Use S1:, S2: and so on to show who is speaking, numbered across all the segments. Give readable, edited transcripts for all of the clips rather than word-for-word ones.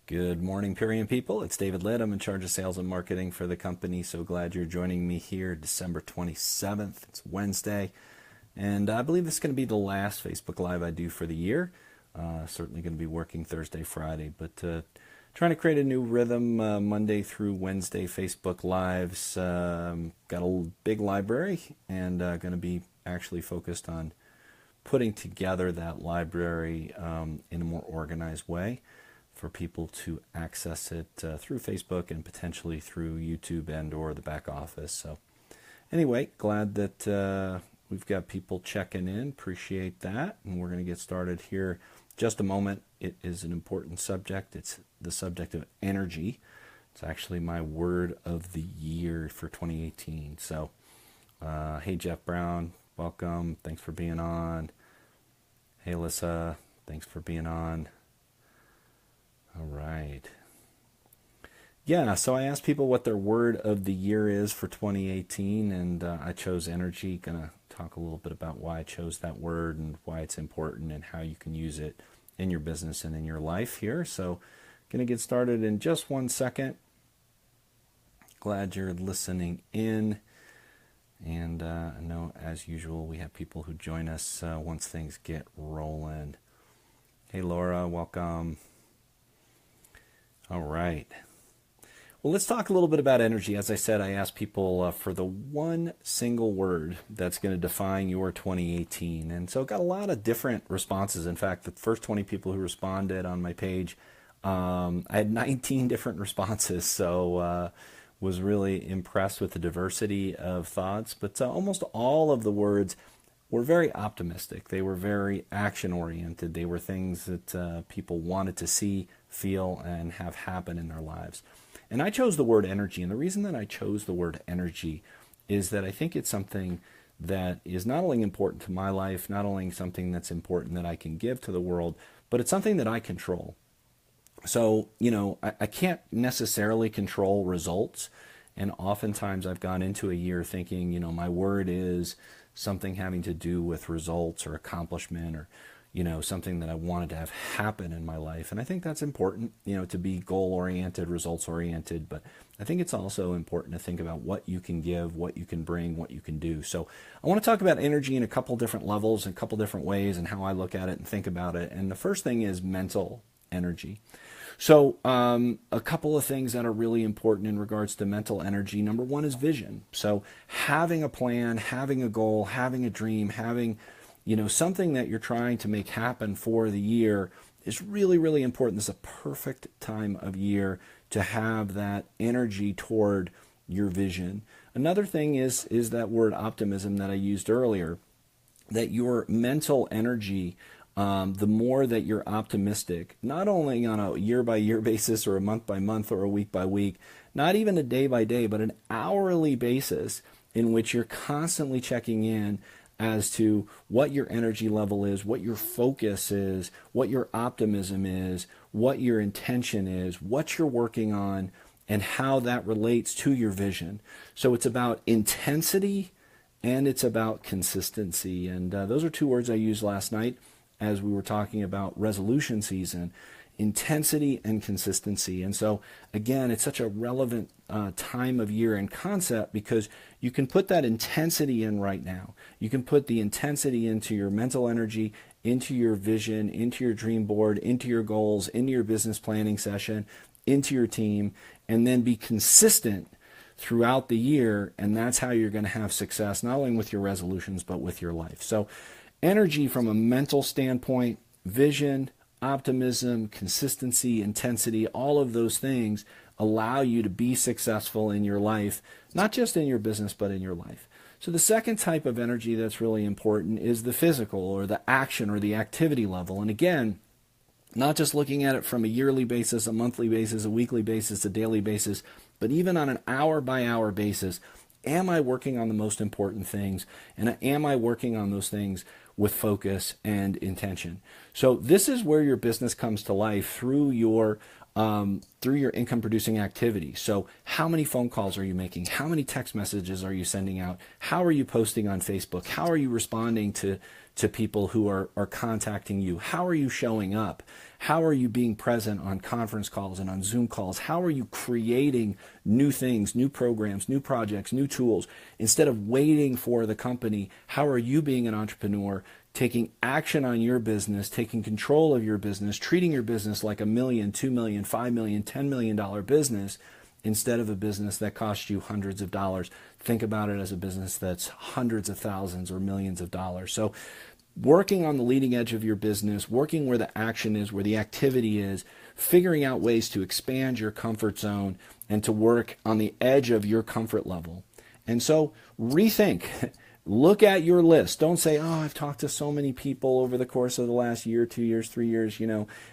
S1: Good morning, Purium people. It's David Litt. I'm in charge of sales and marketing for the company. So glad you're joining me here, December 27th. It's Wednesday. And I believe this is going to be the last Facebook Live I do for the year. Certainly going to be working Thursday, Friday, but trying to create a new rhythm Monday through Wednesday Facebook Lives. Got a big library and going to be actually focused on putting together that library in a more organized way for people to access it through Facebook and potentially through YouTube and or the back office. So anyway, glad that we've got people checking in. Appreciate that. And we're going to get started here just a moment. It is an important subject. It's the subject of energy. It's actually my word of the year for 2018. So hey, Jeff Brown, welcome. Thanks for being on. Hey, Alyssa, thanks for being on. All right. Yeah, so I asked people what their word of the year is for 2018, and I chose energy. Going to talk a little bit about why I chose that word and why it's important and how you can use it in your business and in your life here. So going to get started in just 1 second. Glad you're listening in. And I know, as usual, we have people who join us once things get rolling. Hey, Laura, welcome. All right. Well, let's talk a little bit about energy. As I said, I asked people for the one single word that's going to define your 2018. And so got a lot of different responses. In fact, the first 20 people who responded on my page, I had 19 different responses. So was really impressed with the diversity of thoughts. But almost all of the words were very optimistic. They were very action-oriented. They were things that people wanted to see, feel, and have happen in their lives. And I chose the word energy. And the reason that I chose the word energy is that I think it's something that is not only important to my life, not only something that's important that I can give to the world, but it's something that I control. So, I can't necessarily control results. And oftentimes I've gone into a year thinking, my word is something having to do with results or accomplishment or, something that I wanted to have happen in my life. And I think that's important, to be goal-oriented, results-oriented. But I think it's also important to think about what you can give, what you can bring, what you can do. So I want to talk about energy in a couple different levels, and a couple different ways, and how I look at it and think about it. And the first thing is mental energy. So a couple of things that are really important in regards to mental energy. Number one is vision. So having a plan, having a goal, having a dream, having something that you're trying to make happen for the year is really, really important. This is a perfect time of year to have that energy toward your vision. Another thing is that word optimism that I used earlier, that your mental energy, the more that you're optimistic, not only on a year-by-year basis or a month-by-month or a week-by-week, not even a day-by-day, but an hourly basis in which you're constantly checking in as to what your energy level is, what your focus is, what your optimism is, what your intention is, what you're working on, and how that relates to your vision. So it's about intensity and it's about consistency. And those are two words I used last night as we were talking about resolution season, intensity and consistency. And so, again, it's such a relevant time of year and concept because you can put that intensity in right now. You can put the intensity into your mental energy, into your vision, into your dream board, into your goals, into your business planning session, into your team, and then be consistent throughout the year. And that's how you're going to have success, not only with your resolutions, but with your life. So energy from a mental standpoint, vision, optimism, consistency, intensity, all of those things allow you to be successful in your life, not just in your business, but in your life. So the second type of energy that's really important is the physical or the action or the activity level. And again, not just looking at it from a yearly basis, a monthly basis, a weekly basis, a daily basis, but even on an hour-by-hour basis. Am I working on the most important things? And am I working on those things with focus and intention? So this is where your business comes to life through your income producing activity. So how many phone calls are you making? How many text messages are you sending out? How are you posting on Facebook? How are you responding to people who are contacting you? How are you showing up? How are you being present on conference calls and on Zoom calls? How are you creating new things, new programs, new projects, new tools? Instead of waiting for the company, how are you being an entrepreneur, taking action on your business, taking control of your business, treating your business like $1 million, $2 million, $5 million, $10 million business instead of a business that costs you hundreds of dollars? Think about it as a business that's hundreds of thousands or millions of dollars. So working on the leading edge of your business, working where the action is, where the activity is, figuring out ways to expand your comfort zone and to work on the edge of your comfort level. And so rethink. Look at your list. Don't say, oh, I've talked to so many people over the course of the last year, 2 years, 3 years.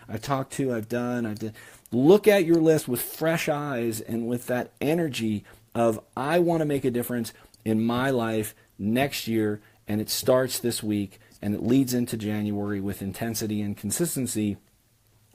S1: I've talked to, I've done. Look at your list with fresh eyes and with that energy of, I want to make a difference in my life next year. And it starts this week and it leads into January with intensity and consistency,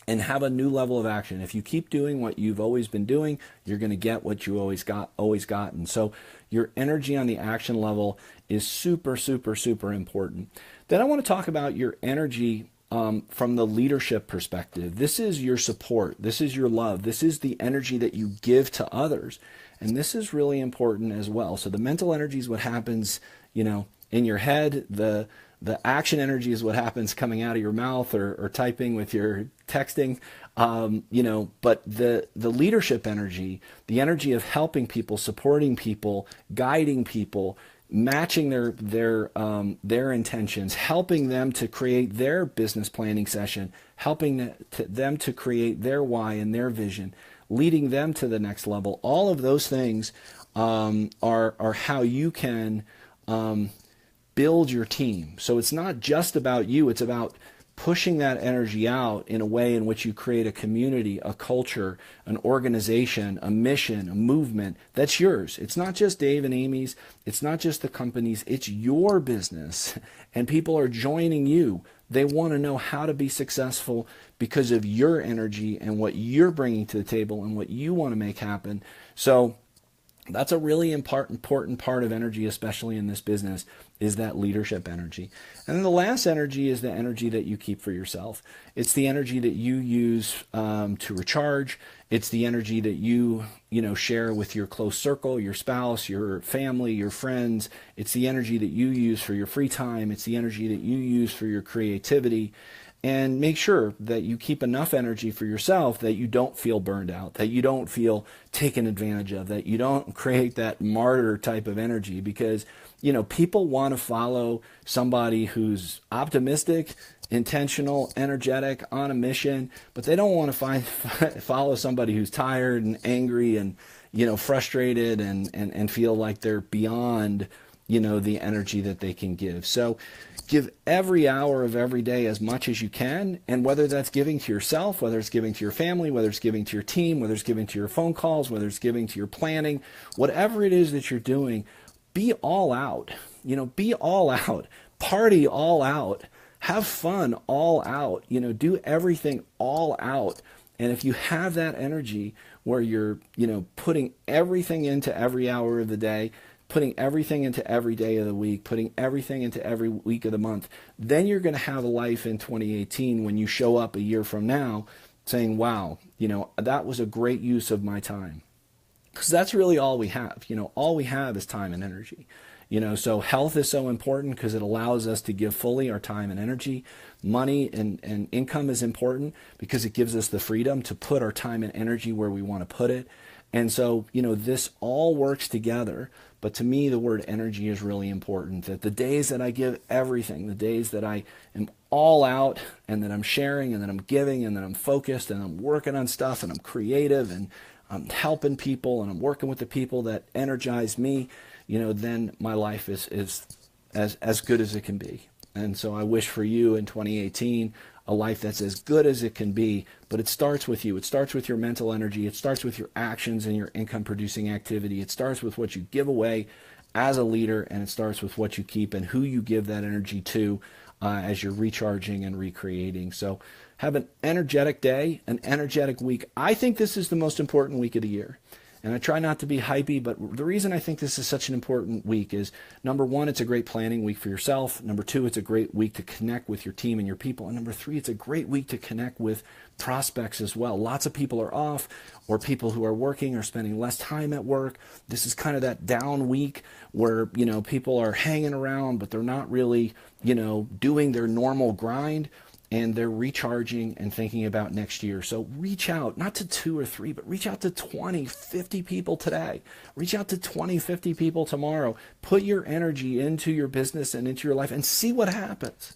S1: and have a new level of action. If you keep doing what you've always been doing, you're going to get what you always gotten. So your energy on the action level is super, super, super important. Then I want to talk about your energy from the leadership perspective. This is your support. This is your love. This is the energy that you give to others. And this is really important as well. So the mental energy is what happens, in your head. The action energy is what happens coming out of your mouth or typing with your texting, but the leadership energy, the energy of helping people, supporting people, guiding people, matching their intentions, helping them to create their business planning session, helping them to create their why and their vision, leading them to the next level. All of those things are how you can build your team. So it's not just about you, it's about pushing that energy out in a way in which you create a community, a culture, an organization, a mission, a movement that's yours. It's not just Dave and Amy's, it's not just the company's, it's your business. And people are joining you. They want to know how to be successful because of your energy and what you're bringing to the table and what you want to make happen. So that's a really important part of energy, especially in this business, is that leadership energy. And then the last energy is the energy that you keep for yourself. It's the energy that you use to recharge. It's the energy that you share with your close circle, your spouse, your family, your friends. It's the energy that you use for your free time. It's the energy that you use for your creativity. And make sure that you keep enough energy for yourself that you don't feel burned out, that you don't feel taken advantage of, that you don't create that martyr type of energy, because people want to follow somebody who's optimistic, intentional, energetic, on a mission, but they don't want to follow somebody who's tired and angry and frustrated and feel like they're beyond the energy that they can give. So give every hour of every day as much as you can, and whether that's giving to yourself, whether it's giving to your family, whether it's giving to your team, whether it's giving to your phone calls, whether it's giving to your planning, whatever it is that you're doing, be all out. Be all out. Party all out. Have fun all out. Do everything all out. And if you have that energy where you're, putting everything into every hour of the day, putting everything into every day of the week, putting everything into every week of the month, then you're going to have a life in 2018 when you show up a year from now saying, wow, that was a great use of my time. Because that's really all we have. All we have is time and energy. So health is so important because it allows us to give fully our time and energy. Money and income is important because it gives us the freedom to put our time and energy where we want to put it. And so, this all works together. But to me, the word energy is really important. That the days that I give everything, the days that I am all out and that I'm sharing and that I'm giving and that I'm focused and I'm working on stuff and I'm creative and I'm helping people and I'm working with the people that energize me, then my life is as good as it can be. And so I wish for you in 2018 a life that's as good as it can be, but it starts with you. It starts with your mental energy. It starts with your actions and your income producing activity. It starts with what you give away as a leader, and it starts with what you keep and who you give that energy to as you're recharging and recreating. So have an energetic day, an energetic week. I think this is the most important week of the year. And I try not to be hypey, but the reason I think this is such an important week is, number one, it's a great planning week for yourself. Number two, it's a great week to connect with your team and your people. And number three, it's a great week to connect with prospects as well. Lots of people are off, or people who are working are spending less time at work. This is kind of that down week where, people are hanging around, but they're not really, doing their normal grind. And they're recharging and thinking about next year. So reach out, not to 2 or 3, but reach out to 20, 50 people today. Reach out to 20, 50 people tomorrow. Put your energy into your business and into your life and see what happens.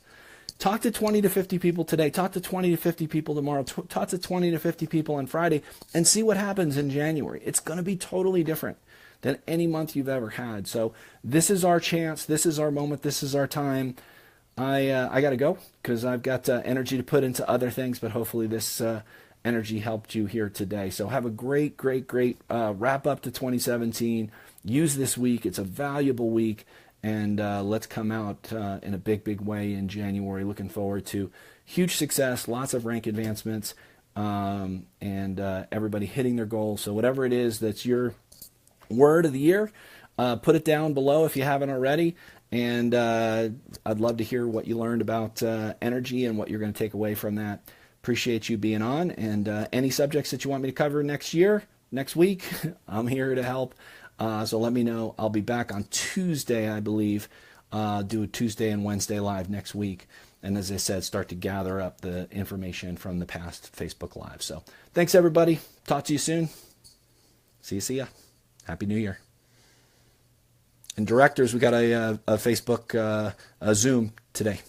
S1: Talk to 20 to 50 people today. Talk to 20 to 50 people tomorrow. Talk to 20 to 50 people on Friday and see what happens in January. It's going to be totally different than any month you've ever had. So this is our chance. This is our moment. This is our time. I got to go because I've got energy to put into other things, but hopefully this energy helped you here today. So have a great wrap up to 2017. Use this week. It's a valuable week, and let's come out in a big way in January. Looking forward to huge success, lots of rank advancements, and everybody hitting their goals. So whatever it is that's your word of the year, put it down below if you haven't already. And I'd love to hear what you learned about energy and what you're going to take away from that. Appreciate you being on. And any subjects that you want me to cover next week, I'm here to help. So let me know. I'll be back on Tuesday, I believe. Do a Tuesday and Wednesday live next week. And as I said, start to gather up the information from the past Facebook Live. So thanks, everybody. Talk to you soon. See ya. Happy New Year. And directors, we got a Facebook a Zoom today.